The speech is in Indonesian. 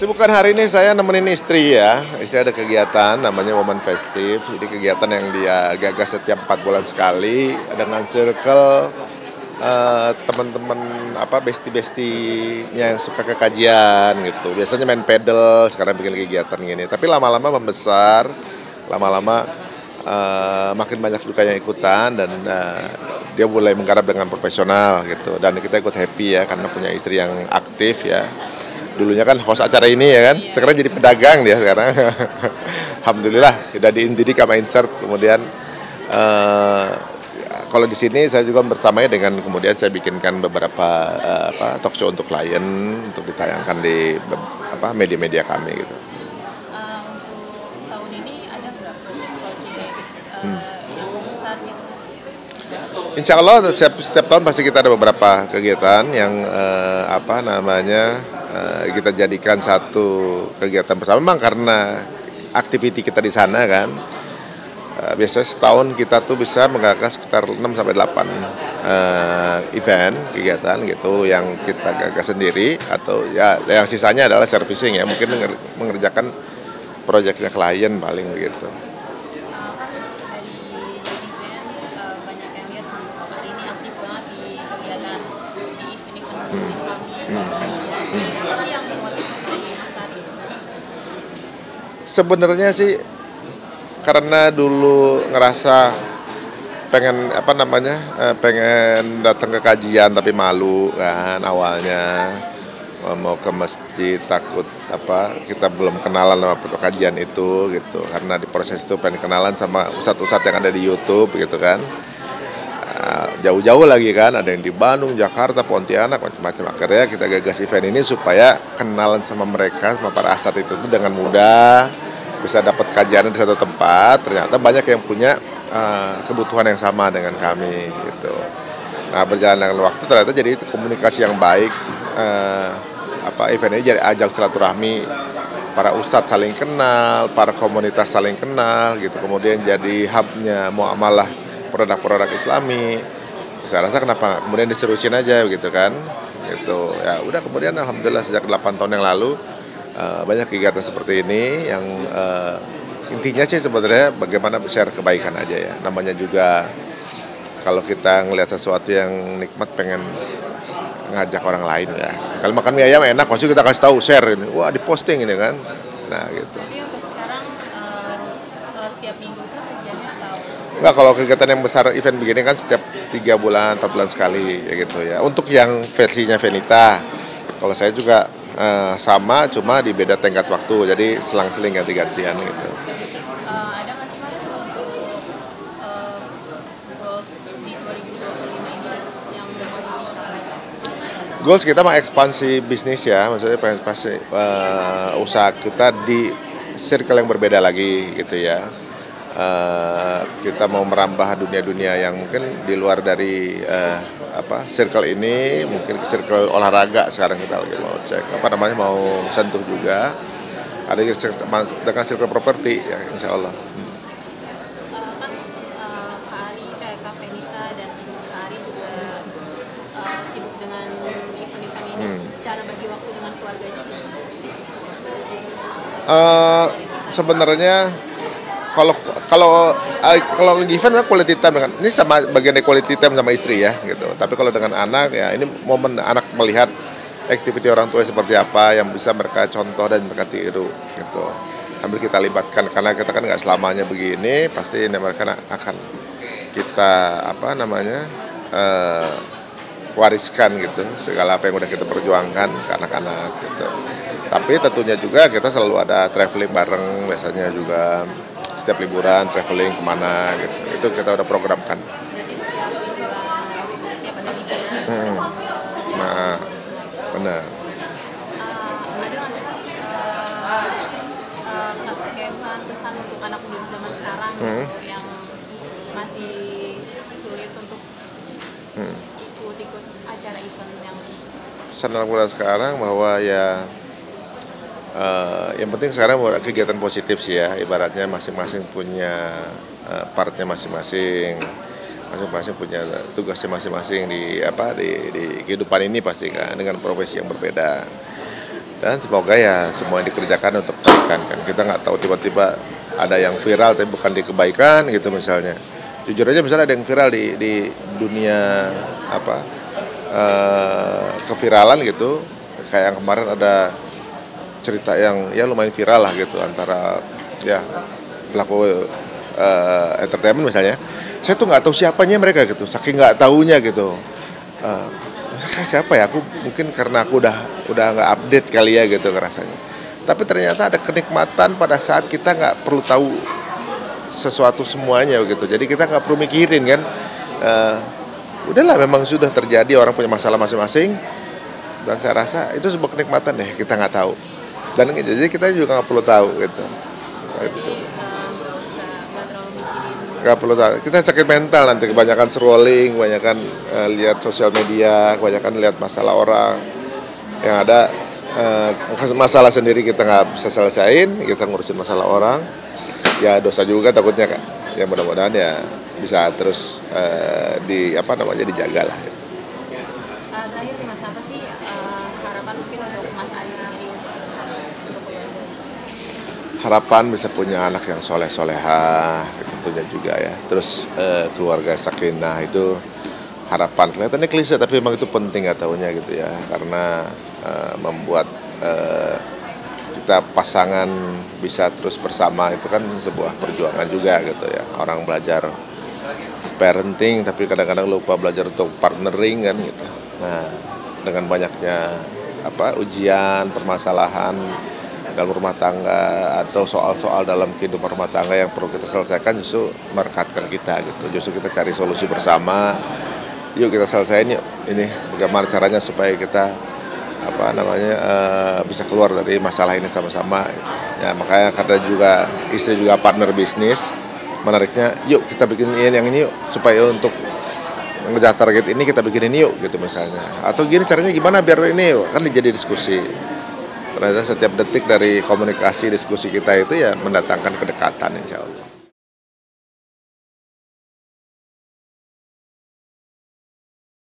Kesibukan hari ini saya nemenin istri ya. Istri ada kegiatan namanya Woman Festive. Jadi kegiatan yang dia gagas setiap 4 bulan sekali dengan circle teman-teman bestie-bestinya yang suka ke kajian gitu. Biasanya main pedal, sekarang bikin kegiatan gini. Tapi lama-lama membesar, lama-lama makin banyak juga yang ikutan dan dia mulai menggarap dengan profesional gitu. Dan kita ikut happy ya karena punya istri yang aktif ya. Dulunya kan host acara ini ya kan, sekarang jadi pedagang dia sekarang. Alhamdulillah tidak diindidik sama insert. Kemudian kalau di sini saya juga bersamanya dengan kemudian saya bikinkan beberapa talk show untuk klien untuk ditayangkan di media-media kami gitu. Untuk tahun ini ada nggak proyek-proyek yang besar gitu Mas? Insya Allah setiap tahun pasti kita ada beberapa kegiatan yang kita jadikan satu kegiatan bersama. Memang karena aktiviti kita di sana kan, biasanya setahun kita tuh bisa menggagas sekitar 6-8 event kegiatan gitu yang kita gagas sendiri atau ya yang sisanya adalah servicing ya, mungkin mengerjakan proyeknya klien paling begitu. Kan dari netizen banyak yang lihat Mas ini aktif banget di kegiatan di event-event Islami, kajian. Apa sih yang memotivasi Mas Ari? Sebenarnya sih karena dulu ngerasa pengen pengen datang ke kajian tapi malu kan awalnya, mau ke masjid takut kita belum kenalan sama kajian itu gitu, karena di proses itu pengen kenalan sama ustadz-ustadz yang ada di YouTube gitu kan. Jauh-jauh lagi kan, ada yang di Bandung, Jakarta, Pontianak, macam-macam. Akhirnya kita gagas event ini supaya kenalan sama mereka, sama para asatidz itu dengan mudah, bisa dapat kajian di satu tempat. Ternyata banyak yang punya kebutuhan yang sama dengan kami gitu. Nah, berjalan dengan waktu ternyata jadi komunikasi yang baik. Event ini jadi ajang silaturahmi, para ustadz saling kenal, para komunitas saling kenal gitu. Kemudian jadi hubnya muamalah produk-produk Islami. Saya rasa kenapa kemudian diserusin aja gitu kan, gitu ya udah. Kemudian alhamdulillah sejak 8 tahun yang lalu banyak kegiatan seperti ini yang intinya sih sebenarnya bagaimana share kebaikan aja ya. Namanya juga kalau kita ngelihat sesuatu yang nikmat pengen ngajak orang lain ya. Kalau makan mie ayam enak, pasti kita kasih tahu, share ini, wah diposting ini kan. Nah gitu. Tapi untuk sekarang setiap minggu kan kajiannya atau? Enggak, kalau kegiatan yang besar event begini kan setiap 3 bulan, 4 bulan sekali ya gitu ya. Untuk yang versinya Venita, kalau saya juga sama, cuma di beda tenggat waktu, jadi selang-seling ganti-gantian gitu. Ada nggak sih Mas untuk goals di 2025 ini yang mau dicapai? Goals kita mah ekspansi bisnis ya, maksudnya ekspansi usaha kita di circle yang berbeda lagi gitu ya. Kita mau merambah dunia-dunia yang mungkin di luar dari circle ini, mungkin ke circle olahraga. Sekarang kita lagi mau cek mau sentuh juga ada dengan circle properti ya, insya Allah. Kan Kak Venita dan Kak Ari juga sibuk dengan event-event ini. Cara bagi waktu dengan keluarganya gimana? Sebenarnya kalau event quality time dengan ini sama bagian dari quality time sama istri ya gitu. Tapi kalau dengan anak ya ini momen anak melihat aktiviti orang tua seperti apa yang bisa mereka contoh dan mereka tiru gitu. Ambil kita libatkan karena kita kan nggak selamanya begini, pasti mereka akan kita wariskan gitu segala apa yang udah kita perjuangkan ke anak-anak gitu. Tapi tentunya juga kita selalu ada traveling bareng, biasanya juga setiap liburan traveling kemana gitu, itu kita udah programkan. Berarti setiap liburan, setiap ada liburan, Nah, benar. ada nggak sih Mas kayak misalnya pesan untuk anak muda di zaman sekarang gitu, yang masih sulit untuk ikut acara event yang Pesan anak muda sekarang bahwa ya yang penting sekarang kegiatan positif sih ya, ibaratnya masing-masing punya partnya masing-masing punya tugasnya masing-masing di kehidupan ini pasti kan, dengan profesi yang berbeda. dan semoga ya semua yang dikerjakan untuk kebaikan kan. Kita nggak tahu tiba-tiba ada yang viral tapi bukan di kebaikan gitu misalnya. Jujur aja misalnya ada yang viral di dunia apa keviralan gitu, kayak yang kemarin ada cerita yang ya lumayan viral lah gitu antara ya pelaku entertainment misalnya. Saya tuh nggak tahu siapanya mereka gitu, saking nggak taunya gitu. Siapa ya, aku mungkin karena aku udah nggak update kali ya gitu rasanya. Tapi ternyata ada kenikmatan pada saat kita nggak perlu tahu sesuatu semuanya gitu. Jadi kita nggak perlu mikirin kan. Udahlah, memang sudah terjadi, orang punya masalah masing-masing. Dan saya rasa itu sebuah kenikmatan deh, kita nggak tahu. Dan jadi kita juga nggak perlu tahu gitu. Nggak perlu tahu. Kita sakit mental nanti, kebanyakan scrolling, kebanyakan lihat sosial media, kebanyakan lihat masalah orang. Yang ada masalah sendiri kita nggak bisa selesain, kita ngurusin masalah orang. Ya dosa juga takutnya kan. Ya mudah-mudahan ya bisa terus dijaga lah. Terakhir Mas, apa sih harapan mungkin untuk Mas Ari sendiri untuk keluarga? Harapan bisa punya anak yang soleh-solehah, tentunya juga ya. Terus keluarga sakinah itu harapan. Kelihatannya klise tapi memang itu penting ya tahunya gitu ya. Karena membuat kita pasangan bisa terus bersama itu kan sebuah perjuangan juga gitu ya. Orang belajar parenting tapi kadang-kadang lupa belajar untuk partnering kan gitu. Nah, dengan banyaknya ujian, permasalahan dalam rumah tangga atau soal-soal dalam kehidupan rumah tangga yang perlu kita selesaikan, justru merekatkan kita gitu. Justru kita cari solusi bersama. Yuk kita selesaiin yuk. Ini bagaimana caranya supaya kita bisa keluar dari masalah ini sama-sama. Ya makanya karena juga istri juga partner bisnis, menariknya yuk kita bikin yang ini yuk supaya untuk ngejar target ini kita bikin ini yuk gitu misalnya. Atau gini caranya gimana biar ini yuk, kan jadi diskusi. Ternyata setiap detik dari komunikasi diskusi kita itu ya mendatangkan kedekatan insya Allah.